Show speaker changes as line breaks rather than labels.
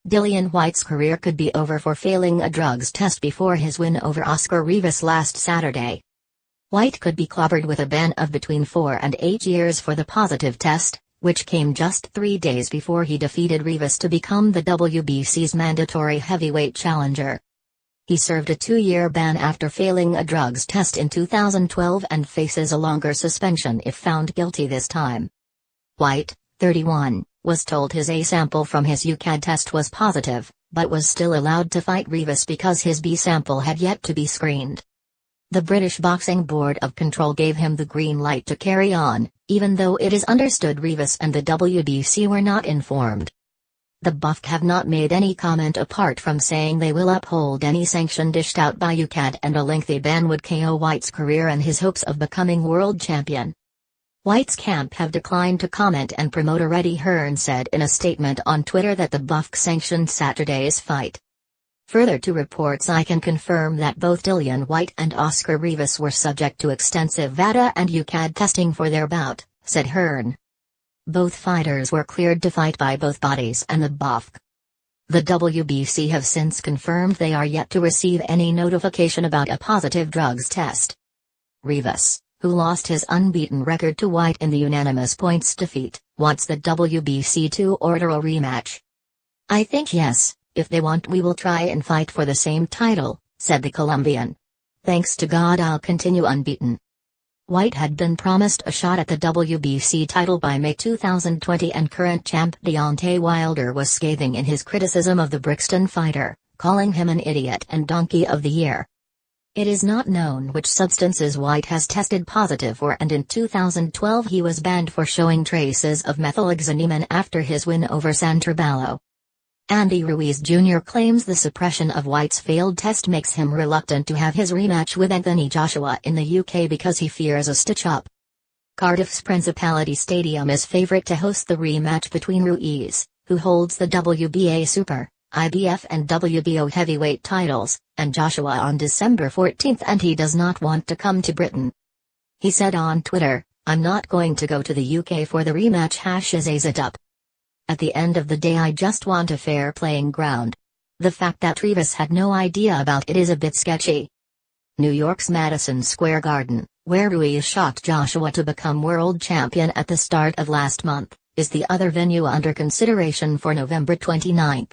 Dillian Whyte's career could be over for failing a drugs test before his win over Oscar Rivas last Saturday. Whyte could be clobbered with a ban of between 4 and 8 years for the positive test, which came just 3 days before he defeated Rivas to become the WBC's mandatory heavyweight challenger. He served a 2-year ban after failing a drugs test in 2012 and faces a longer suspension if found guilty this time. Whyte, 31, was told his A sample from his UCAD test was positive, but was still allowed to fight Rivas because his B sample had yet to be screened. The British Boxing Board of Control gave him the green light to carry on, even though it is understood Rivas and the WBC were not informed. The BUFC have not made any comment apart from saying they will uphold any sanction dished out by UCAD, and a lengthy ban would KO Whyte's career and his hopes of becoming world champion. Whyte's camp have declined to comment, and promoter Eddie Hearn said in a statement on Twitter that the BUFC sanctioned Saturday's fight. Further to reports, I can confirm that both Dillian Whyte and Oscar Rivas were subject to extensive VADA and UCAD testing for their bout, said Hearn. Both fighters were cleared to fight by both bodies and the BUFC. The WBC have since confirmed they are yet to receive any notification about a positive drugs test. Rivas, who lost his unbeaten record to Whyte in the unanimous points defeat, wants the WBC to order a rematch. I think yes, if they want we will try and fight for the same title, said the Colombian. Thanks to God I'll continue unbeaten. Whyte had been promised a shot at the WBC title by May 2020, and current champ Deontay Wilder was scathing in his criticism of the Brixton fighter, calling him an idiot and donkey of the year. It is not known which substances Whyte has tested positive for, and in 2012 he was banned for showing traces of methyloxanimine after his win over Santurballo. Andy Ruiz Jr. claims the suppression of Whyte's failed test makes him reluctant to have his rematch with Anthony Joshua in the UK because he fears a stitch-up. Cardiff's Principality Stadium is favourite to host the rematch between Ruiz, who holds the WBA Super, IBF and WBO heavyweight titles, and Joshua on December 14, and he does not want to come to Britain. He said on Twitter, "I'm not going to go to the UK for the rematch #AZIT up. At the end of the day I just want a fair playing ground. The fact that Rivas had no idea about it is a bit sketchy." New York's Madison Square Garden, where Ruiz shocked Joshua to become world champion at the start of last month, is the other venue under consideration for November 29.